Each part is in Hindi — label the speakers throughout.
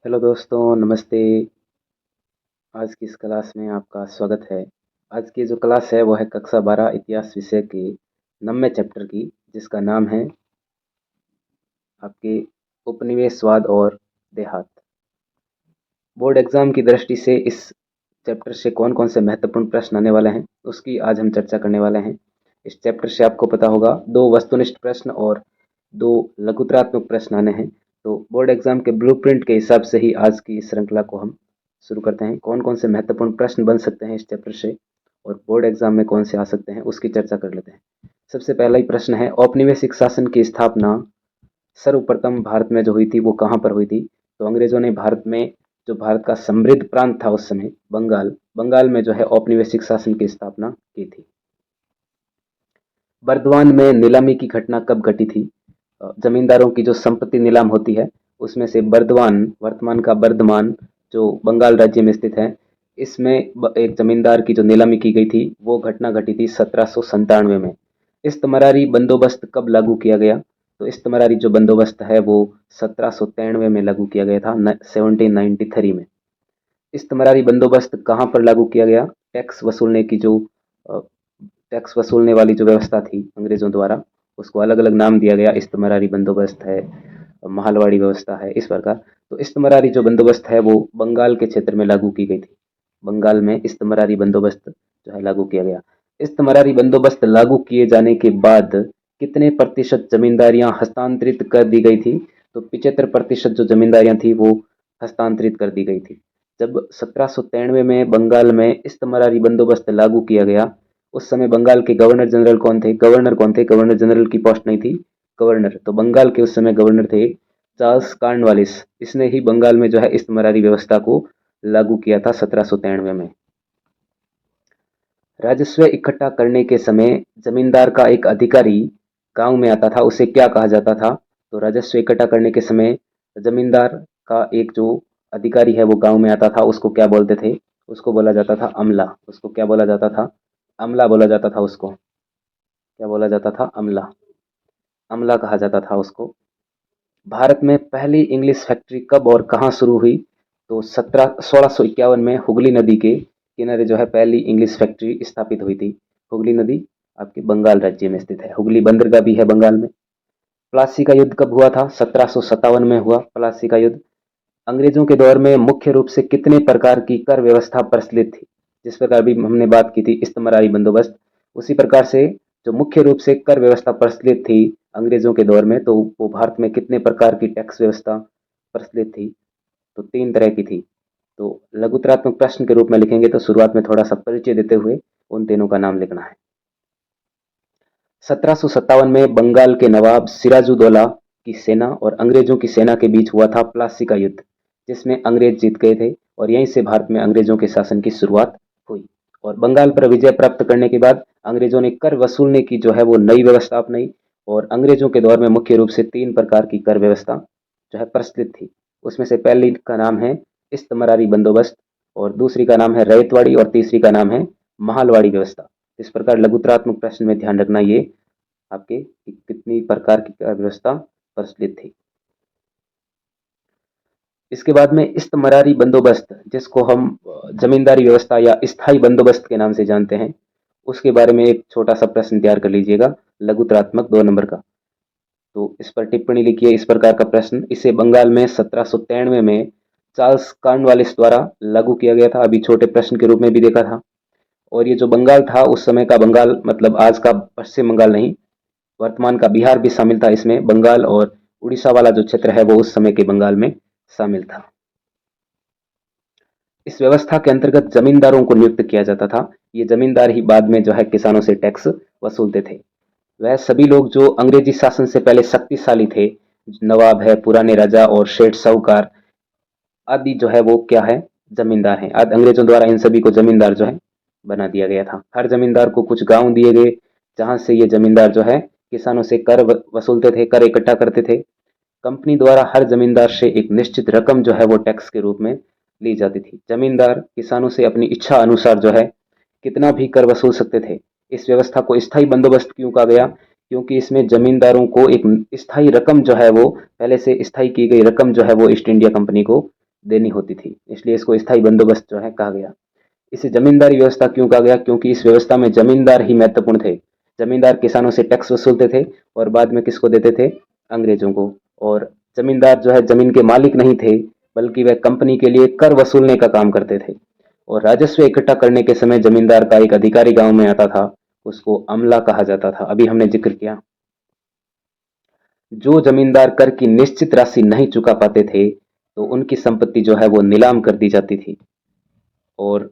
Speaker 1: हेलो दोस्तों, नमस्ते। आज की इस क्लास में आपका स्वागत है। आज की जो क्लास है वो है कक्षा 12 इतिहास विषय के 9वें चैप्टर की, जिसका नाम है आपके उपनिवेशवाद और देहात। बोर्ड एग्जाम की दृष्टि से इस चैप्टर से कौन कौन से महत्वपूर्ण प्रश्न आने वाले हैं उसकी आज हम चर्चा करने वाले हैं। इस चैप्टर से आपको पता होगा दो वस्तुनिष्ठ प्रश्न और दो लघुतरात्मक प्रश्न आने हैं। तो बोर्ड एग्जाम के ब्लूप्रिंट के हिसाब से ही आज की इस श्रृंखला को हम शुरू करते हैं। कौन कौन से महत्वपूर्ण प्रश्न बन सकते हैं इस चैप्टर से और बोर्ड एग्जाम में कौन से आ सकते हैं उसकी चर्चा कर लेते हैं। सबसे पहला ही प्रश्न है, औपनिवेशिक शासन की स्थापना सर्वप्रथम भारत में जो हुई थी वो कहाँ पर हुई थी? तो अंग्रेजों ने भारत में, जो भारत का समृद्ध प्रांत था उस समय, बंगाल में जो है औपनिवेशिक शासन की स्थापना की थी। बर्दवान में नीलामी की घटना कब घटी थी? जमींदारों की जो संपत्ति नीलाम होती है उसमें से बर्दवान, वर्तमान का बर्धमान, जो बंगाल राज्य में स्थित है, इसमें एक जमींदार की जो नीलामी की गई थी वो घटना घटी थी 1797 में। इस्तमरारी बंदोबस्त कब लागू किया गया? तो इस्तमरारी जो बंदोबस्त है वो 1793 में लागू किया गया था, 1793 में। इस्तमरारी बंदोबस्त कहाँ पर लागू किया गया? टैक्स वसूलने की जो टैक्स वसूलने वाली जो व्यवस्था थी अंग्रेजों द्वारा, उसको अलग अलग नाम दिया गया। इस्तमरारी बंदोबस्त है, महालवाड़ी व्यवस्था है, इस प्रकार। तो इस्तमरारी जो बंदोबस्त है वो बंगाल के क्षेत्र में लागू की गई थी। बंगाल में इस्तमरारी बंदोबस्त जो है लागू किया गया। इस्तमरारी बंदोबस्त लागू किए जाने के बाद कितने प्रतिशत जमींदारियां हस्तांतरित कर दी गई थी? तो 75% जो जमींदारियां थी वो हस्तांतरित कर दी गई थी। जब 1793 में बंगाल में इस्तमरारी बंदोबस्त लागू किया गया, उस समय बंगाल के गवर्नर जनरल कौन थे? गवर्नर जनरल की पोस्ट नहीं थी, गवर्नर। तो बंगाल के उस समय गवर्नर थे चार्ल्स कॉर्नवालिस। इसने ही बंगाल में जो है इस्तमरारी व्यवस्था को लागू किया था 1793 में। राजस्व इकट्ठा करने के समय जमींदार का एक अधिकारी गांव में आता था, उसे क्या कहा जाता था? तो राजस्व इकट्ठा करने के समय जमींदार का एक जो अधिकारी है वो गांव में आता था, उसको क्या बोलते थे? उसको बोला जाता था अमला। उसको क्या बोला जाता था? अमला बोला जाता था उसको। क्या बोला जाता था? अमला। अमला कहा जाता था उसको। भारत में पहली इंग्लिश फैक्ट्री कब और कहाँ शुरू हुई? तो 1651 में हुगली नदी के किनारे जो है पहली इंग्लिश फैक्ट्री स्थापित हुई थी। हुगली नदी आपके बंगाल राज्य में स्थित है। हुगली बंदरगाह भी है बंगाल में। प्लासी का युद्ध कब हुआ था? 1757 में हुआ प्लासी का युद्ध। अंग्रेजों के दौर में मुख्य रूप से कितने प्रकार की कर व्यवस्था प्रचलित थी? जिस प्रकार भी हमने बात की थी इस्तमरारी बंदोबस्त, उसी प्रकार से जो मुख्य रूप से कर व्यवस्था प्रचलित थी अंग्रेजों के दौर में, तो वो भारत में कितने प्रकार की टैक्स व्यवस्था प्रचलित थी? तो 3 तरह की थी। तो लघुतरात्मक प्रश्न के रूप में लिखेंगे तो शुरुआत में थोड़ा सा परिचय देते हुए उन तीनों का नाम लिखना है। 1757 में बंगाल के नवाब सिराजुद्दौला की सेना और अंग्रेजों की सेना के बीच हुआ था प्लासी का युद्ध, जिसमें अंग्रेज जीत गए थे और यहीं से भारत में अंग्रेजों के शासन की शुरुआत हुई। और बंगाल पर विजय प्राप्त करने के बाद अंग्रेजों ने कर वसूलने की जो है वो नई व्यवस्था अपनाई। और अंग्रेजों के दौर में मुख्य रूप से 3 प्रकार की कर व्यवस्था जो है प्रचलित थी। उसमें से पहली का नाम है इस्तमरारी बंदोबस्त, और दूसरी का नाम है रैयतवाड़ी, और तीसरी का नाम है महालवाड़ी व्यवस्था। इस प्रकार लघुतरात्मक प्रश्न में ध्यान रखना ये आपके कितनी प्रकार की व्यवस्था प्रचलित थी। इसके बाद में इस्तमरारी बंदोबस्त, जिसको हम जमींदारी व्यवस्था या स्थायी बंदोबस्त के नाम से जानते हैं, उसके बारे में एक छोटा सा प्रश्न तैयार कर लीजिएगा, लघुतरात्मक 2 नंबर का। तो इस पर टिप्पणी लिखिए इस प्रकार का प्रश्न, इसे बंगाल में 1793 में चार्ल्स कॉर्नवालिस द्वारा लागू किया गया था। अभी छोटे प्रश्न के रूप में भी देखा था। और ये जो बंगाल था उस समय का बंगाल, मतलब आज का पश्चिम बंगाल नहीं, वर्तमान का बिहार भी शामिल था इसमें। बंगाल और उड़ीसा वाला जो क्षेत्र है वो उस समय के बंगाल में शामिल था। इस व्यवस्था के अंतर्गत जमींदारों को नियुक्त किया जाता था। ये जमींदार ही बाद में जो है किसानों से टैक्स वसूलते थे। वह सभी लोग जो अंग्रेजी शासन से पहले शक्तिशाली थे, नवाब है, पुराने राजा और सेठ साहूकार आदि, जो है वो क्या है? जमींदार हैं। आज अंग्रेजों द्वारा इन सभी को जमींदार जो है बना दिया गया था। हर जमींदार को कुछ गांव दिए गए, जहां से ये जमींदार जो है किसानों से कर वसूलते थे, कर इकट्ठा करते थे। कंपनी द्वारा हर जमींदार से एक निश्चित रकम जो है वो टैक्स के रूप में ली जाती थी। जमींदार किसानों से अपनी इच्छा अनुसार जो है कितना भी कर वसूल सकते थे। इस व्यवस्था को स्थायी बंदोबस्त क्यों कहा गया? क्योंकि इसमें जमींदारों को एक स्थायी रकम जो है वो, पहले से स्थायी की गई रकम जो है वो ईस्ट इंडिया कंपनी को देनी होती थी, इसलिए इसको स्थायी बंदोबस्त जो है कहा गया। इसे जमींदारी व्यवस्था क्यों कहा गया? क्योंकि इस व्यवस्था में जमींदार ही महत्वपूर्ण थे। जमींदार किसानों से टैक्स वसूलते थे और बाद में किसको देते थे? अंग्रेजों को। और जमींदार जो है जमीन के मालिक नहीं थे, बल्कि वह कंपनी के लिए कर वसूलने का काम करते थे। और राजस्व इकट्ठा करने के समय जमींदार का एक अधिकारी गांव में आता था, उसको अमला कहा जाता था। अभी हमने जिक्र किया, जो जमींदार कर की निश्चित राशि नहीं चुका पाते थे तो उनकी संपत्ति जो है वो नीलाम कर दी जाती थी। और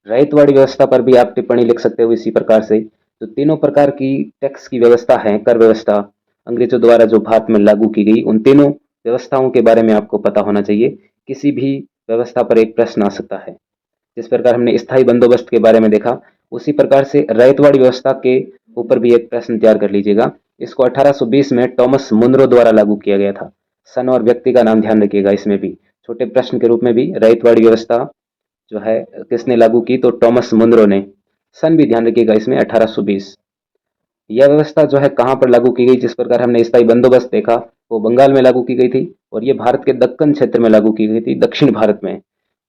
Speaker 1: रैयतवाड़ी व्यवस्था पर भी आप टिप्पणी लिख सकते हो इसी प्रकार से। तो तीनों प्रकार की टैक्स की व्यवस्था है, कर व्यवस्था अंग्रेजों द्वारा जो भारत में लागू की गई, उन तीनों व्यवस्थाओं के बारे में आपको पता होना चाहिए। किसी भी व्यवस्था पर एक प्रश्न आ सकता है। जिस प्रकार हमने स्थायी बंदोबस्त के बारे में देखा, उसी प्रकार से रैयतवाड़ी व्यवस्था के ऊपर भी एक प्रश्न तैयार कर लीजिएगा। इसको 1820 में टॉमस मुनरो द्वारा लागू किया गया था। सन और व्यक्ति का नाम ध्यान रखिएगा, इसमें भी छोटे प्रश्न के रूप में भी रैयतवाड़ी व्यवस्था जो है किसने लागू की? तो टॉमस मुनरो ने। सन भी ध्यान रखिएगा इसमें 1820। यह व्यवस्था जो है कहाँ पर लागू की गई? जिस प्रकार हमने स्थायी बंदोबस्त देखा, वो बंगाल में लागू की गई थी और ये भारत के दक्कन क्षेत्र में लागू की गई थी, दक्षिण भारत में।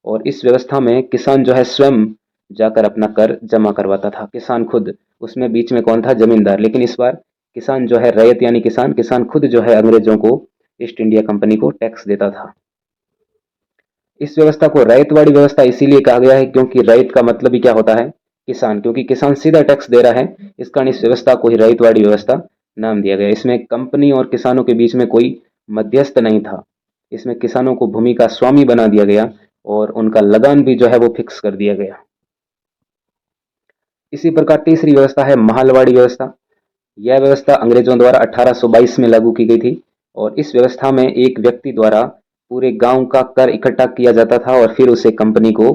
Speaker 1: और इस व्यवस्था में किसान जो है स्वयं जाकर अपना कर जमा करवाता था, किसान खुद। उसमें बीच में कौन था? जमींदार। लेकिन इस बार किसान जो है, रैयत यानी किसान, किसान खुद जो है अंग्रेजों को, ईस्ट इंडिया कंपनी को टैक्स देता था। इस व्यवस्था को रैयतवाड़ी व्यवस्था इसीलिए कहा गया है क्योंकि रैयत का मतलब ही क्या होता है? किसान। क्योंकि किसान सीधा टैक्स दे रहा है, इस कारण इस व्यवस्था को ही रैयतवाड़ी व्यवस्था नाम दिया गया। इसमें कंपनी और किसानों के बीच में कोई मध्यस्थ नहीं था। इसमें किसानों को भूमि का स्वामी बना दिया गया और उनका लगान भी जो है वो फिक्स कर दिया गया। इसी प्रकार तीसरी व्यवस्था है महलवाड़ी व्यवस्था। यह व्यवस्था अंग्रेजों द्वारा 1822 में लागू की गई थी और इस व्यवस्था में एक व्यक्ति द्वारा पूरे गांव का कर इकट्ठा किया जाता था और फिर उसे कंपनी को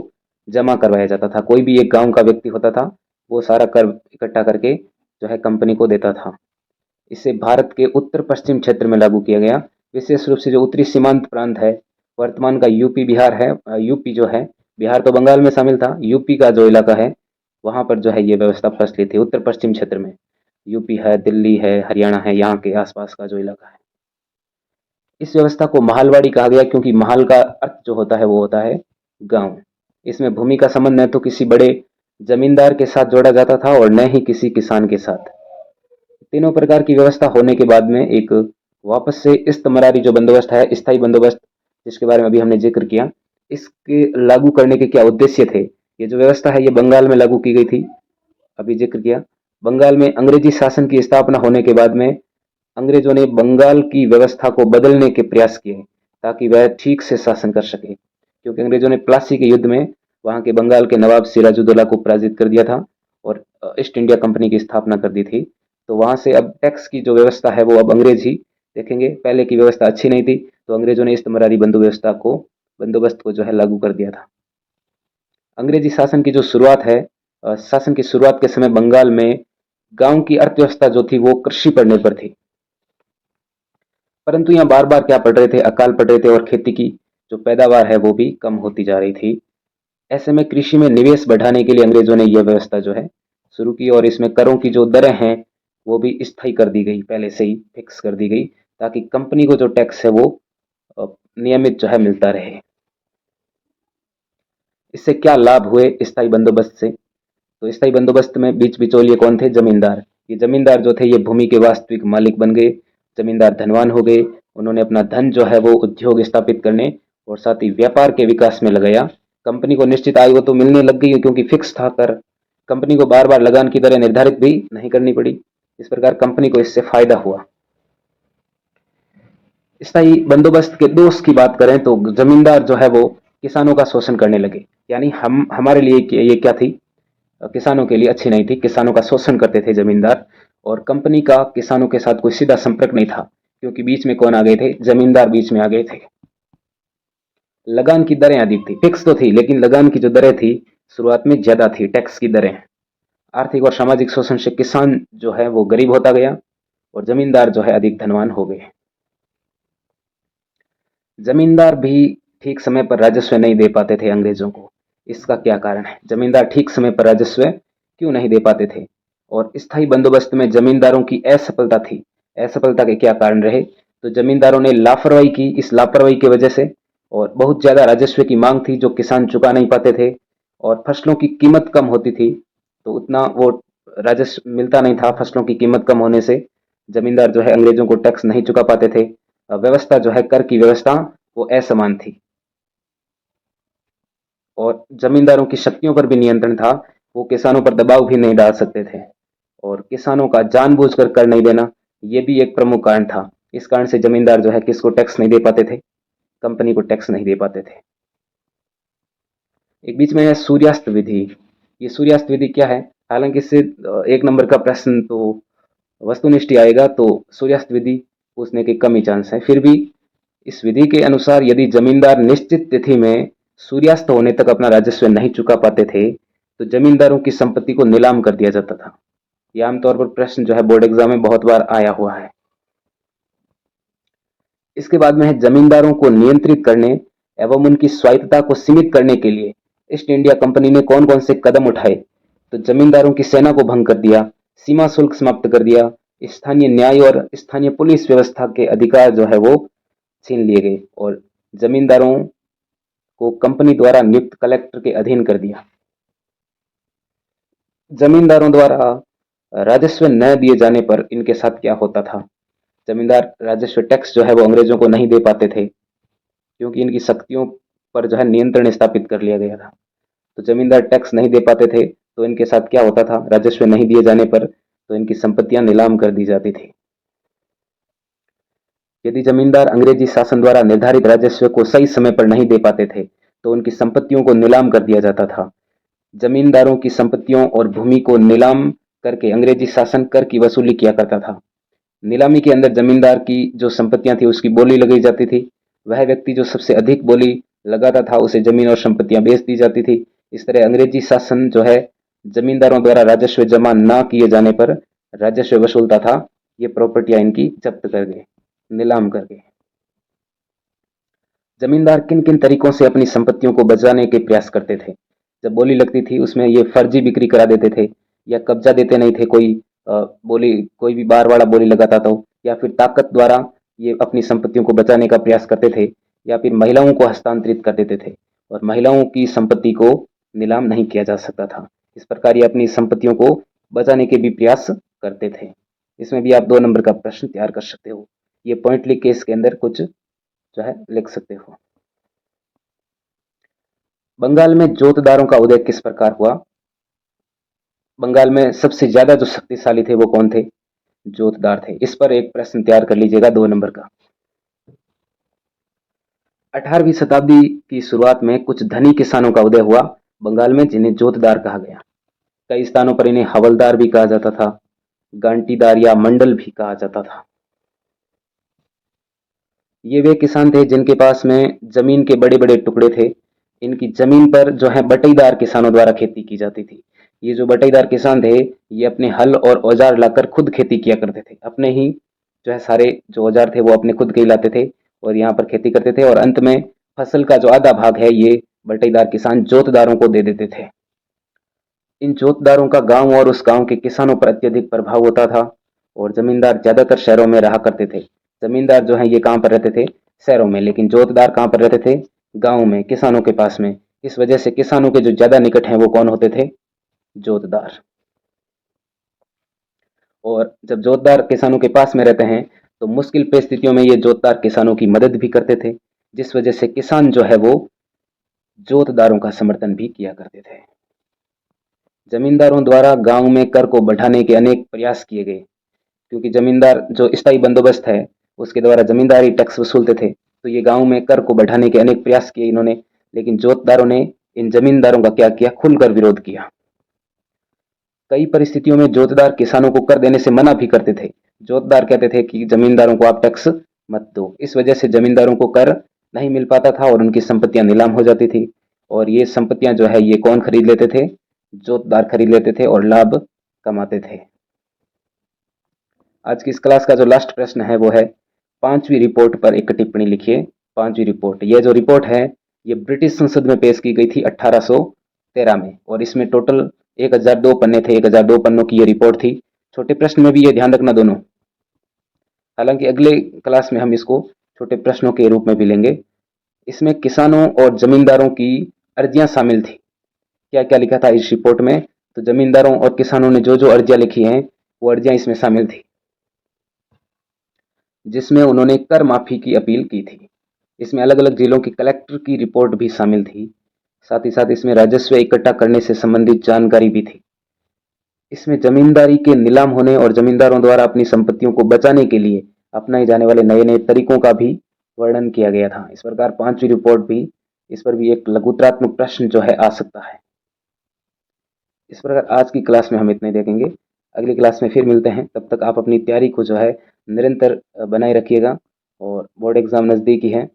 Speaker 1: जमा करवाया जाता था। कोई भी एक गांव का व्यक्ति होता था, वो सारा कर इकट्ठा करके जो है कंपनी को देता था। इसे भारत के उत्तर पश्चिम क्षेत्र में लागू किया गया। विशेष रूप से जो उत्तरी सीमांत प्रांत है, वर्तमान का यूपी बिहार है, यूपी जो है, बिहार तो बंगाल में शामिल था, यूपी का जो इलाका है वहां पर जो है ये व्यवस्था प्रचलित थी। उत्तर पश्चिम क्षेत्र में यूपी है, दिल्ली है, हरियाणा है, यहाँ के आसपास का जो इलाका है। इस व्यवस्था को महलवाड़ी कहा गया क्योंकि महल का अर्थ जो होता है वो होता है गांव। इसमें भूमि का संबंध न तो किसी बड़े जमींदार के साथ जोड़ा जाता था और न ही किसी किसान के साथ। तीनों प्रकार की व्यवस्था होने के बाद में एक वापस से इस्तमरारी जो बंदोबस्त है, स्थायी बंदोबस्त, जिसके बारे में अभी हमने जिक्र किया, इसके लागू करने के क्या उद्देश्य थे? ये जो व्यवस्था है ये बंगाल में लागू की गई थी, अभी जिक्र किया। बंगाल में अंग्रेजी शासन की स्थापना होने के बाद में अंग्रेजों ने बंगाल की व्यवस्था को बदलने के प्रयास किए ताकि वह ठीक से शासन कर सके। क्योंकि अंग्रेजों ने प्लासी के युद्ध में वहां के बंगाल के नवाब सिराजुद्दौला को पराजित कर दिया था और ईस्ट इंडिया कंपनी की स्थापना कर दी थी। तो वहां से अब टैक्स की जो व्यवस्था है वो अब अंग्रेज ही देखेंगे। पहले की व्यवस्था अच्छी नहीं थी, तो अंग्रेजों ने इस्तमरारी बंदोबस्त को जो है लागू कर दिया था। अंग्रेजी शासन की जो शुरुआत है, शासन की शुरुआत के समय बंगाल में गांव की अर्थव्यवस्था जो थी वो कृषि पर निर्भर थी। परंतु यहाँ बार बार क्या पड़ रहे थे? अकाल पड़ रहे थे और खेती की जो पैदावार है वो भी कम होती जा रही थी। ऐसे में कृषि में निवेश बढ़ाने के लिए अंग्रेजों ने यह व्यवस्था जो है शुरू की और इसमें करों की जो दरें हैं वो भी स्थायी कर दी गई, पहले से ही फिक्स कर दी गई, ताकि कंपनी को जो टैक्स है वो नियमित जो है मिलता रहे। इससे क्या लाभ हुए स्थायी बंदोबस्त से? तो स्थायी बंदोबस्त में बीच बिचौलिए कौन थे? जमींदार। ये जमींदार जो थे ये भूमि के वास्तविक मालिक बन गए। जमींदार धनवान हो गए। उन्होंने अपना धन जो है वो उद्योग स्थापित करने और साथ ही व्यापार के विकास में लगाया। कंपनी को निश्चित आय वो तो मिलने लग गई क्योंकि फिक्स था कर। कंपनी को बार बार लगान की दरें निर्धारित भी नहीं करनी पड़ी। इस प्रकार कंपनी को इससे फायदा हुआ। स्थायी बंदोबस्त के दोष की बात करें तो जमींदार जो है वो किसानों का शोषण करने लगे। यानी हम हमारे लिए ये क्या थी? किसानों के लिए अच्छी नहीं थी। किसानों का शोषण करते थे जमींदार और कंपनी का किसानों के साथ कोई सीधा संपर्क नहीं था क्योंकि बीच में कौन आ गए थे? जमींदार बीच में आ गए थे। लगान की दरें अधिक थी, फिक्स तो थी लेकिन लगान की जो दरें थी शुरुआत में ज्यादा थी, टैक्स की दरें। आर्थिक और सामाजिक शोषण से किसान जो है वो गरीब होता गया और जमींदार जो है अधिक धनवान हो गए। जमींदार भी ठीक समय पर राजस्व नहीं दे पाते थे अंग्रेजों को। इसका क्या कारण है? जमींदार ठीक समय पर राजस्व क्यों नहीं दे पाते थे? और स्थायी बंदोबस्त में जमींदारों की असफलता थी। असफलता के क्या कारण रहे? तो जमींदारों ने लापरवाही की। इस लापरवाही की वजह से और बहुत ज़्यादा राजस्व की मांग थी जो किसान चुका नहीं पाते थे, और फसलों की कीमत कम होती थी तो उतना वो राजस्व मिलता नहीं था। फसलों की कीमत कम होने से जमींदार जो है अंग्रेजों को टैक्स नहीं चुका पाते थे। व्यवस्था जो है कर की व्यवस्था वो असमान थी, और जमींदारों की शक्तियों पर भी नियंत्रण था। वो किसानों पर दबाव भी नहीं डाल सकते थे, और किसानों का जानबूझकर कर नहीं देना ये भी एक प्रमुख कारण था। इस कारण से जमींदार जो है किसको टैक्स नहीं दे पाते थे, कंपनी को टैक्स नहीं दे पाते थे। एक बीच में है सूर्यास्त विधि। ये सूर्यास्त विधि क्या है? हालांकि इससे एक नंबर का प्रश्न तो वस्तुनिष्ठ ही आएगा, तो सूर्यास्त विधि पूछने के कम ही चांस है। फिर भी इस विधि के अनुसार यदि जमींदार निश्चित तिथि में सूर्यास्त होने तक अपना राजस्व नहीं चुका पाते थे तो जमींदारों की संपत्ति को नीलाम कर दिया जाता था। यह आमतौर पर प्रश्न जो है बोर्ड एग्जाम में बहुत बार आया हुआ है। इसके बाद में है जमींदारों को नियंत्रित करने एवं उनकी स्वायत्तता को सीमित करने के लिए ईस्ट इंडिया कंपनी ने कौन कौन से कदम उठाए? तो जमींदारों की सेना को भंग कर दिया, सीमा शुल्क समाप्त कर दिया, स्थानीय न्याय और स्थानीय पुलिस व्यवस्था के अधिकार जो है वो छीन लिए गए, और जमींदारों को कंपनी द्वारा नियुक्त कलेक्टर के अधीन कर दिया। जमींदारों द्वारा राजस्व न दिए जाने पर इनके साथ क्या होता था? जमींदार राजस्व टैक्स जो है वो अंग्रेजों को नहीं दे पाते थे, क्योंकि इनकी शक्तियों पर जो है नियंत्रण स्थापित कर लिया गया था। तो जमींदार टैक्स नहीं दे पाते थे तो इनके साथ क्या होता था? राजस्व नहीं दिए जाने पर तो इनकी संपत्तियां नीलाम कर दी जाती थी। यदि जमींदार अंग्रेजी शासन द्वारा निर्धारित राजस्व को सही समय पर नहीं दे पाते थे तो उनकी संपत्तियों को नीलाम कर दिया जाता था। जमींदारों की संपत्तियों और भूमि को नीलाम करके अंग्रेजी शासन कर की वसूली किया करता था। नीलामी के अंदर जमींदार की जो संपत्तियां थी उसकी बोली लगाई जाती थी। वह व्यक्ति जो सबसे अधिक बोली लगाता था उसे जमीन और संपत्तियां बेच दी जाती थी। इस तरह अंग्रेजी शासन जो है जमींदारों द्वारा राजस्व जमा न किए जाने पर राजस्व वसूलता था। ये प्रॉपर्टियां इनकी जब्त कर गए, नीलाम कर गए। जमींदार किन किन तरीकों से अपनी संपत्तियों को बचाने के प्रयास करते थे? जब बोली लगती थी उसमें ये फर्जी बिक्री करा देते थे, या कब्जा देते नहीं थे। बोली कोई भी बार वाला बोली लगाता था, या फिर ताकत द्वारा ये अपनी संपत्तियों को बचाने का प्रयास करते थे, या फिर महिलाओं को हस्तांतरित कर देते थे, और महिलाओं की संपत्ति को नीलाम नहीं किया जा सकता था। इस प्रकार ये अपनी संपत्तियों को बचाने के भी प्रयास करते थे। इसमें भी आप 2 नंबर का प्रश्न तैयार कर सकते हो। ये पॉइंट लिख के इसके अंदर कुछ जो है लिख सकते हो। बंगाल में जोतदारों का उदय किस प्रकार हुआ? बंगाल में सबसे ज्यादा जो शक्तिशाली थे वो कौन थे? जोतदार थे। इस पर एक प्रश्न तैयार कर लीजिएगा 2 नंबर का। 18वीं शताब्दी की शुरुआत में कुछ धनी किसानों का उदय हुआ बंगाल में, जिन्हें जोतदार कहा गया। कई स्थानों पर इन्हें हवलदार भी कहा जाता था, गांटीदार या मंडल भी कहा जाता था। ये वे किसान थे जिनके पास में जमीन के बड़े बड़े टुकड़े थे। इनकी जमीन पर जो है बटेदार किसानों द्वारा खेती की जाती थी। ये जो बटेदार किसान थे ये अपने हल और औजार लाकर खुद खेती किया करते थे। अपने ही जो है सारे जो औजार थे वो अपने खुद के ही लाते थे और यहाँ पर खेती करते थे, और अंत में फसल का जो आधा भाग है ये बटेदार किसान जोतदारों को दे देते थे। इन जोतदारों का गांव और उस गांव के किसानों पर अत्यधिक प्रभाव होता था, और जमींदार ज्यादातर शहरों में रहा करते थे। जमींदार जो है ये कहाँ पर रहते थे? शहरों में। लेकिन जोतदार कहाँ पर रहते थे? गांव में, किसानों के पास में। इस वजह से किसानों के जो ज्यादा निकट हैं वो कौन होते थे? जोतदार। और जब जोतदार किसानों के पास में रहते हैं तो मुश्किल परिस्थितियों में ये जोतदार किसानों की मदद भी करते थे, जिस वजह से किसान जो है वो जोतदारों का समर्थन भी किया करते थे। जमींदारों द्वारा गांव में कर को बढ़ाने के अनेक प्रयास किए गए, क्योंकि जमींदार जो स्थायी बंदोबस्त है उसके द्वारा जमींदारी टैक्स वसूलते थे, तो ये गांव में कर को बढ़ाने के अनेक प्रयास किए इन्होंने। लेकिन जोतदारों ने इन जमींदारों का क्या किया? खुलकर विरोध किया। कई परिस्थितियों में जोतदार किसानों को कर देने से मना भी करते थे। जोतदार कहते थे कि जमींदारों को आप टैक्स मत दो। इस वजह से जमींदारों को कर नहीं मिल पाता था और उनकी संपत्तियां नीलाम हो जाती थी, और ये संपत्तियां जो है ये कौन खरीद लेते थे? जोतदार खरीद लेते थे और लाभ कमाते थे। आज की इस क्लास का जो लास्ट प्रश्न है वो है 5वीं रिपोर्ट पर एक टिप्पणी लिखिए। 5वीं रिपोर्ट, यह जो रिपोर्ट है ये ब्रिटिश संसद में पेश की गई थी 1813 में, और इसमें टोटल 1002 पन्ने थे। 1002 पन्नों की ये रिपोर्ट थी। छोटे प्रश्न में भी ये ध्यान रखना दोनों। हालांकि अगले क्लास में हम इसको छोटे प्रश्नों के रूप में भी लेंगे। इसमें किसानों और जमींदारों की अर्जियां शामिल थी। क्या क्या लिखा था इस रिपोर्ट में? तो जमींदारों और किसानों ने जो जो अर्जियां लिखी हैं वो अर्जियां इसमें शामिल थी, जिसमें उन्होंने कर माफी की अपील की थी। इसमें अलग अलग जिलों के कलेक्टर की रिपोर्ट भी शामिल थी। साथ ही साथ इसमें राजस्व इकट्ठा करने से संबंधित जानकारी भी थी। इसमें जमींदारी के नीलाम होने और जमींदारों द्वारा अपनी संपत्तियों को बचाने के लिए अपनाए जाने वाले नए नए तरीकों का भी वर्णन किया गया था। इस प्रकार पांचवी रिपोर्ट भी, इस पर भी एक लघुत्रात्मक प्रश्न जो है आ सकता है। इस प्रकार आज की क्लास में हम इतने देखेंगे। अगली क्लास में फिर मिलते हैं। तब तक आप अपनी तैयारी को जो है निरंतर बनाए रखिएगा, और बोर्ड एग्जाम नज़दीकी है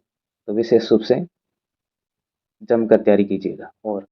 Speaker 1: तो विशेष रूप से जमकर तैयारी कीजिएगा। और